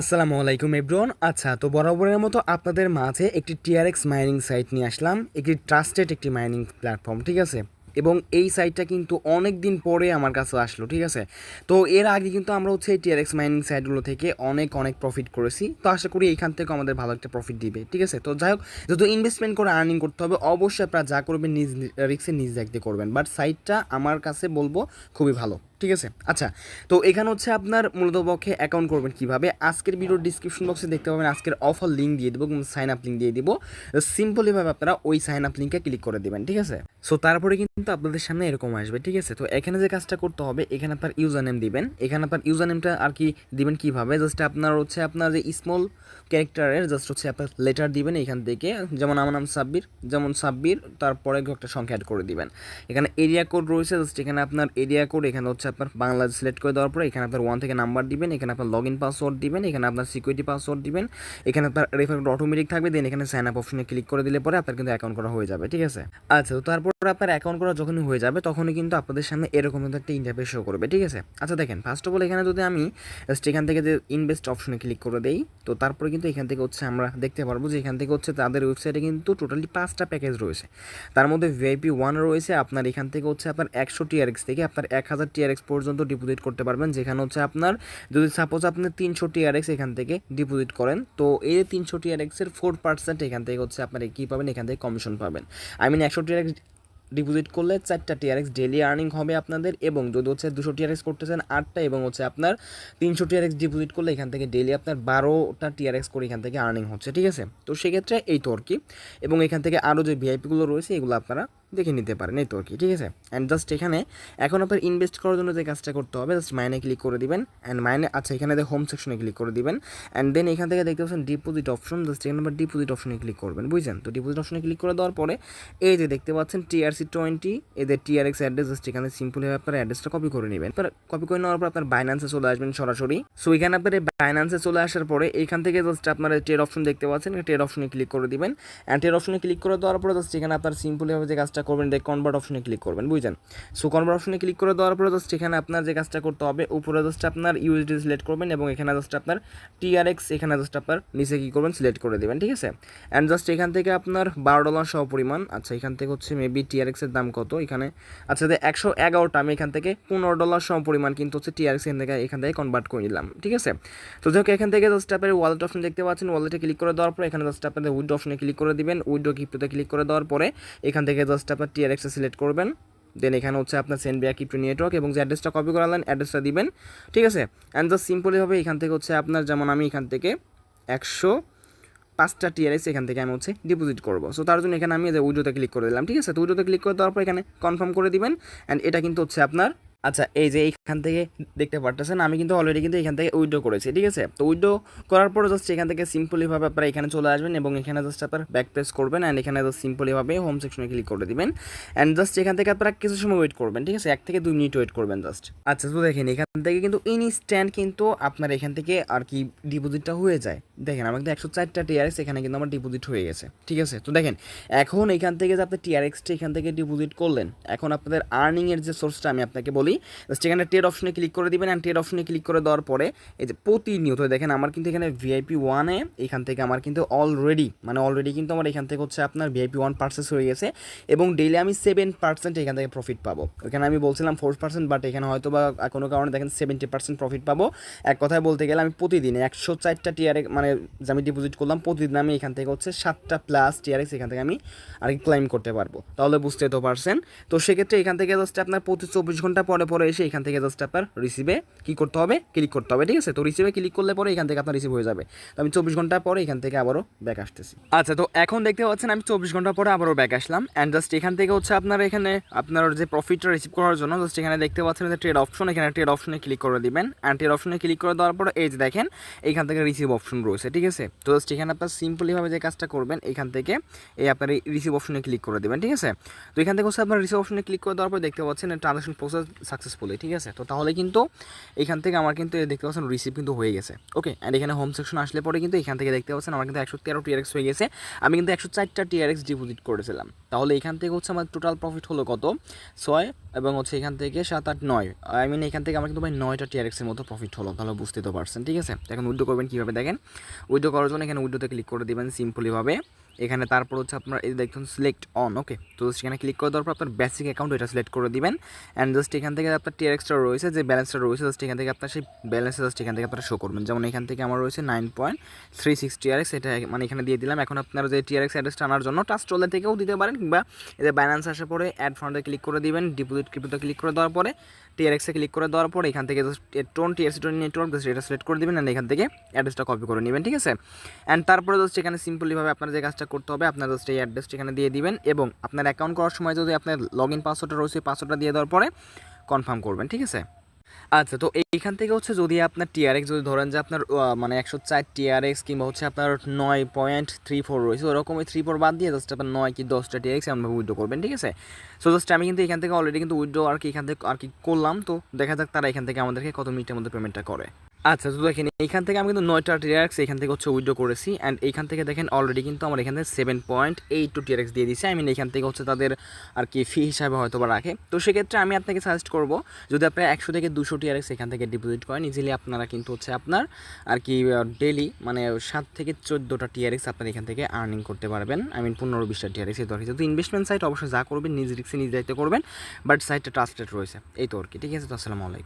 আসসালামু আলাইকুম এভরিওয়ান। আচ্ছা, তো বরাবরের মতো আপনাদের মাঝে একটি টিআরএক্স মাইনিং সাইট নিয়ে আসলাম, একটি ট্রাস্টেড একটি মাইনিং প্ল্যাটফর্ম, ঠিক আছে। এবং এই সাইটটা কিন্তু অনেক দিন পরে আমার কাছে আসলো, ঠিক আছে। তো এর আগে কিন্তু আমরা এই টিআরএক্স মাইনিং সাইটগুলো থেকে অনেক অনেক প্রফিট করেছি, তো আশা করি এইখান থেকে আমাদের ভালো একটা প্রফিট দিবে, ঠিক আছে। তো যাই হোক, যেহেতু ইনভেস্টমেন্ট করে আর্নিং করতে হবে, অবশ্যই আপনারা যা করবেন নিজ রিস্কে নিজ দায়িত্বে করবেন, বাট সাইটটা আমার কাছে বলবো খুবই ভালো, ঠিক আছে। আচ্ছা, তো এখানে আপনার মূলত পক্ষে অ্যাকাউন্ট করবেন কীভাবে, আজকের ভিডিওর ডিসক্রিপশন বক্সে দেখতে পাবেন আজকের অফার লিঙ্ক দিয়ে দেবো এবং সাইন আপ লিঙ্ক দিয়ে দিব। সিম্পলিভাবে আপনারা ওই সাইন আপ লিঙ্কে ক্লিক করে দেবেন, ঠিক আছে। সো তারপরে কিন্তু আপনাদের সামনে এরকম আসবে, ঠিক আছে। তো এখানে যে কাজটা করতে হবে, এখানে আপনার ইউজার নেম দিবেন। এখানে আপনার ইউজার নেমটা আর কি দিবেন কীভাবে, জাস্ট আপনার আপনার যে স্মল ক্যারেক্টারের জাস্ট আপনার লেটার দিবেন এখান থেকে, যেমন আমার নাম সাব্বির, যেমন সাব্বির, তারপরে একটা সংখ্যা অ্যাড করে দিবেন। এখানে এরিয়া কোড রয়েছে, জাস্ট এখানে আপনার এরিয়া কোড, এখানে আপনার বাংলাদেশ সিলেক্ট করে দেওয়ার পরে এখানে আপনার 1 থেকে নাম্বার দিবেন, এখানে আপনার লগ ইন পাসওয়ার্ড দিবেন, এখানে আপনার সিকিউরিটি পাসওয়ার্ড দিবেন, এখানে আপনার রেফার কোড অটোমেটিক থাকবে, দেন এখানে সাইন আপ অপশনে ক্লিক করে দিলে পরে আপনার কিন্তু অ্যাকাউন্ট করা হয়ে যাবে, ঠিক আছে। আচ্ছা, তো তারপর আপনার অ্যাকাউন্ট করা যখনই হয়ে যাবে তখনই কিন্তু আপনাদের সামনে এরকম একটা ইন্টারফেস শো করবে, ঠিক আছে। আচ্ছা দেখেন, ফার্স্ট অফ অল এখানে যদি আমি জাস্ট এখান থেকে যে ইনভেস্ট অপশনে ক্লিক করে দেই, তো তারপরে কিন্তু এখান থেকে আমরা দেখতে পারবো যে এখান থেকে তাদের ওয়েবসাইটে কিন্তু টোটালি 5টা প্যাকেজ রয়েছে। তার মধ্যে ভিআইপি 1 রয়েছে, আপনার এখান থেকে আপনার 100 টিআরএক্স থেকে আপনার 1000 টিআরএক্স পর্যন্ত ডিপোজিট করতে পারবেন, যেখানে আপনার যদি সাপোজ আপনি 300 টিআরএক্স এখান থেকে ডিপোজিট করেন, তো এই 300 টিআরএক্সের 4% এখান থেকে আপনার কী পাবেন, এখান থেকে কমিশন পাবেন। 100 টিআরএক্স ডিপোজিট করলে 4টা টিআরএক্স ডেলি আর্নিং হবে আপনাদের, এবং যদি 200 টিআরএক্স করতেছেন 8টা, এবং আপনার 300 টিআরএক্স ডিপোজিট করলে এখান থেকে ডেলি আপনার 12টা টিআরএক্স করে এখান থেকে আর্নিং হচ্ছে, ঠিক আছে। তো সেক্ষেত্রে এই তো আর কি, এবং এখান থেকে আরও যে ভিআইপিগুলো রয়েছে এগুলো আপনারা দেখে নিতে পারেন, এই তো আর কি, ঠিক আছে। অ্যান্ড জাস্ট এখানে এখন আপনার ইনভেস্ট করার জন্য যে কাজটা করতে হবে, জাস্ট মাইনে ক্লিক করে দিবেন। অ্যান্ড মাইনে, আচ্ছা, এখানে হোম সেকশনে ক্লিক করে দিবেন। অ্যান্ড দেন এখান থেকে দেখতে পাচ্ছেন ডিপোজিট অপশন, জাস্ট এখানে আপনার ডিপোজিট অপশনে ক্লিক করবেন, বুঝছেন। তো ডিপোজিট অপশনে ক্লিক করে দেওয়ার পরে এই যে দেখতে পাচ্ছেন TRC20 এদের টিআরএক্স অ্যাড্রেস, জাস্ট এখানে সিম্পলি আপনার অ্যাড্রেসটা কপি করে নেবেন। কপি করে নেওয়ার পর আপনার বাইন্যান্সে চলে আসবেন সরাসরি। সো এখানে আপনার বাইন্যান্সে চলে আসার পরে এইখান থেকে জাস্ট আপনার ট্রেড অপশন দেখতে পাচ্ছেন, ট্রেড অপশনে ক্লিক করে দিবেন। অ্যান্ড ট্রেড অপশনে ক্লিক করে দেওয়ার পরে জাস্ট এখানে আপনার সিম্পলিভাবে যে কাজটা করবেন, কনভার্ট অপশনে ক্লিক করবেন, বুঝছেন। সো কনভার্ট অপশনে ক্লিক করে দেওয়ার পরে জাস্ট এখানে আপনার যে কাজটা করতে হবে, উপরে জাস্ট আপনার ইউএসডি সিলেক্ট করবেন, এবং এখানে জাস্ট আপনার টিআরএক্স এখানে জাস্ট আপনার নিচে কী করবেন, সিলেক্ট করে দেবেন, ঠিক আছে। অ্যান্ড জাস্ট এখান থেকে আপনার $12 সহ পরিমাণ, আচ্ছা এখান থেকে মেবি টিআরএক্সের দাম কত এখানে, আচ্ছা 111টা, আমি এখান থেকে $15 সম পরিমাণ কিন্তু টিআরএক্স এখান থেকে কনভার্ট করে নিলাম, ঠিক আছে। তো যাই হোক, এখান থেকে জাস্ট আপনার ওয়ালেট অপশন দেখতে পাচ্ছেন, ওয়ালেটে ক্লিক করে দেওয়ার পরে এখানে জাস্ট আপনাদের উইথড্র অপশনে ক্লিক করে দিবেন, উইথড্র ক্রিপ্টোতে ক্লিক করে দেওয়ার পরে এখান থেকে জাস্ট আপনার টিআরএক্স সিলেক্ট করবেন। দেন এখানে আপনার সেন্ড ব্যাক ক্রিপ্টো নেটওয়ার্ক, এবং যে অ্যাড্রেসটা কপি করালেন অ্যাড্রেসটা দিবেন, ঠিক আছে। অ্যান্ড জাস্ট সিম্পলি হবে এখান থেকে আপনার, যেমন আমি এখান থেকে 105টা টিআরএক্স এখান থেকে আমি ডিপোজিট করবো। সো তার জন্য এখানে আমি যে উইড্রোতে ক্লিক করে দিলাম, ঠিক আছে। তো উইড্রোতে ক্লিক করে দেওয়ার পর এখানে কনফার্ম করে দিবেন। অ্যান্ড এটা কিন্তু আপনার, আচ্ছা এই যে এইখান থেকে দেখতে পারতেছেন আমি কিন্তু অলরেডি কিন্তু এখান থেকে উইড্রো করেছি, ঠিক আছে। তো উইড্রো করার পরে জাস্ট এখান থেকে সিম্পলিভাবে আপনারা এখানে চলে আসবেন, এবং এখানে জাস্ট আপনার ব্যাক প্রেস করবেন, অ্যান্ড এখানে জাস্ট সিম্পলিভাবে হোম সেকশনে ক্লিক করে দিবেন। অ্যান্ড জাস্ট এখান থেকে আপনারা কিছু সময় ওয়েট করবেন, ঠিক আছে, 1 থেকে 2 মিনিট ওয়েট করবেন জাস্ট। আচ্ছা, তো দেখেন এখান থেকে কিন্তু ইনস্ট্যান্ট কিন্তু আপনার এখান থেকে আর কি ডিপোজিটটা হয়ে যায়। দেখেন আমার কিন্তু 104টা টিআরএক্স এখানে কিন্তু আমার ডিপোজিট হয়ে গেছে, ঠিক আছে। তো দেখেন এখন এখান থেকে যে আপনি টিআরএক্সটা এখান থেকে ডিপোজিট করলেন, এখন আপনাদের আর্নিংয়ের যে সোর্সটা আমি আপনাকে বলি, জাস্ট এখানে ট্রেড অপশনে ক্লিক করে দিবেন। অ্যান্ড ট্রেড অপশনে ক্লিক করে দেওয়ার পরে এই যে প্রতিনিয়ত দেখেন আমার কিন্তু এখানে ভিআইপি 1-এ এখান থেকে আমার কিন্তু অলরেডি কিন্তু আমার এখান থেকে আপনার ভিআইপি 1 পারচেস হয়ে গেছে, এবং ডেইলি আমি 7% এখান থেকে প্রফিট পাবো। এখানে আমি বলছিলাম 4%, বাট এখানে হয়তো বা কোনো কারণে দেখেন 70% প্রফিট পাবো। এক কথায় বলতে গেলে আমি প্রতিদিন 104টা টিআরএক্স মানে যে আমি ডিপোজিট করলাম, প্রতিদিন আমি এখান থেকে 7টা প্লাস টিআরএক্স এখান থেকে আমি আর কি ক্লাইম করতে পারবো। তাহলে বুঝতে তো পারছেন। তো সেক্ষেত্রে এখান থেকে জাস্ট আপনার প্রতি 24 ঘন্টা পরে এসে এখান থেকে জাস্ট আপনার রিসিভে কী করতে হবে, ক্লিক করতে হবে, ঠিক আছে। তো রিসিভে ক্লিক করলে পরে এখান থেকে আপনার রিসিভ হয়ে যাবে। তো আমি 24 ঘন্টা পরে এখান থেকে আবারও ব্যাক আসতেছি। আচ্ছা, তো এখন দেখতে পাচ্ছেন আমি 24 ঘন্টা পরে আবারও ব্যাক আসলাম। অ্যান্ড জাস্ট এখান থেকে আপনার এখানে আপনার যে প্রফিটটা রিসিভ করার জন্য জাস্ট এখানে দেখতে পাচ্ছেন যে ট্রেড অপশন, এখানে ট্রেড অপশনে ক্লিক করে দিবেন। অ্যান্ড ট্রেড অপশনে ক্লিক করে দেওয়ার পরে এই যে দেখেন এইখান থেকে রিসিভ অপশন রয়েছে, ঠিক আছে। তো জাস্ট এখানে আপনার সিম্পলিভাবে যে কাজটা করবেন, এখান থেকে এই আপনার এই রিসিভ অপশনে ক্লিক করে দেবেন, ঠিক আছে। তো এখান থেকে আপনার রিসিভ অপশনে ক্লিক করে দেওয়ার পর দেখতে পাচ্ছেন ট্রানজাকশন প্রসেস সাকসেসফুলি, ঠিক আছে। তো তাহলে কিন্তু এখান থেকে আমার কিন্তু দেখতে পাচ্ছেন রিসিভ কিন্তু হয়ে গেছে। ওকে, অ্যান্ড এখানে হোম সেকশন আসলে পরে কিন্তু এখান থেকে দেখতে পাচ্ছেন আমার কিন্তু 113 টিআরএক্স হয়ে গেছে। আমি কিন্তু 104টা টিআরএক্স ডিপোজিট করেছিলাম। তাহলে এখান থেকে হচ্ছে আমার টোটাল প্রফিট হলো কত, 6 এবং হচ্ছে এখান থেকে 7, 8, 9, আই মিন এখান থেকে আমার কিন্তু ভাই 9টা টিআরএক্সের মতো প্রফিট হলো। তাহলে বুঝতে তো পারছেন, ঠিক আছে। এখন উইথড্র করবেন কীভাবে দেখেন। উইথড্র করার জন্য এখানে উইথড্রোতে ক্লিক করে দেবেন সিম্পলিভাবে। এখানে তারপর হচ্ছে আপনার এই দেখুন সিলেক্ট অন, ওকে। তো সেখানে ক্লিক করে দেওয়ার পর আপনার বেসিক অ্যাকাউন্ট এটা সিলেক্ট করে দিবেন। অ্যান্ড জাস্ট এখান থেকে আপনার টিআরএক্সটা রয়েছে, যে ব্যালেন্সটা রয়েছে জাস্ট এখান থেকে আপনার সেই ব্যালেন্সটা জাস্ট এখান থেকে আপনারা শো করবেন। যেমন এখান থেকে আমার রয়েছে 9.36 টিআরএক্স, এটা মানে এখানে দিয়ে দিলাম। এখন আপনারা যে টিআরএক্স অ্যাড্রেসটা আনার জন্য ট্রাস্ট ওয়ালেট থেকেও দিতে পারেন, কিংবা এদের বাইন্যান্স আসার পরে অ্যাড ফান্ডে ক্লিক করে দিবেন, ডিপোজিট ক্রিপ্টোতে ক্লিক করে দেওয়ার পরে টিআরএক্সে ক্লিক করে দেওয়ার পর এখান থেকে জাস্ট টিআরসি নেটওয়ার্ক জাস্ট এটা সিলেক্ট করে দেবেন। অ্যান্ড এখান থেকে অ্যাড্রেসটা কপি করে নেবেন, ঠিক আছে। অ্যান্ড তারপরে জাস্ট এখানে সিম্পলিভাবে আপনার যে কাজটা করতে হবে, আপনার জাস্ট এই অ্যাড্রেসটা এখানে দিয়ে দিবেন এবং আপনার অ্যাকাউন্ট করার সময় যদি আপনার লগ ইন পাসওয়ার্ডটা রয়েছে পাসওয়ার্ডটা দিয়ে দেওয়ার পরে কনফার্ম করবেন, ঠিক আছে। আচ্ছা, তো এইখান থেকে হচ্ছে যদি আপনার টিআরএক্স যদি ধরেন যে আপনার মানে 104 টিআরএক্স কিংবা হচ্ছে আপনার 9.34 রয়েছে, ওরকম ওই 34 বাদ দিয়ে জাস্ট আপনার 9 কি 10টা টিআরএক্স এমনভাবে উইথড্র করবেন, ঠিক আছে। সো জাস্ট আমি কিন্তু এখান থেকে অলরেডি কিন্তু উইথড্র আর কি এখান থেকে আর কি করলাম। তো দেখা যাক তারা এখান থেকে আমাদেরকে কত মিনিটের মধ্যে পেমেন্টটা করে। আচ্ছা, তো দেখেন এইখান থেকে আমি কিন্তু 9টা টিআরএক্স এখান থেকে হচ্ছে উইথড্র করেছি। অ্যান্ড এইখান থেকে দেখেন অলরেডি কিন্তু আমার এখান থেকে 7.82 টিআরএক্স দিয়ে দিচ্ছে। আই মিন এখান থেকে হচ্ছে তাদের আর কি ফি হিসাবে হয়তো বা রাখে। তো সেক্ষেত্রে আমি আপনাকে সাজেস্ট করবো, যদি আপনারা 100 থেকে 200 টিআরএক্স এখান থেকে ডিপোজিট করেন, ইজিলি আপনারা কিন্তু হচ্ছে আপনার আর কি ডেলি মানে 7 থেকে 14টা টিআরএক্স আপনারা এখান থেকে আর্নিং করতে পারবেন। আই মিন 15-20টা টিআরএক্স এই তো আর কি। যদি ইনভেস্টমেন্ট সাইট অবশ্যই যা করবেন নিজ রিস্কে নিজ দায়িত্বে করবেন, বাট সাইটটা ট্রাস্টেড রয়েছে এই তো আর কি, ঠিক আছে। তো আসসালামু আলাইকুম।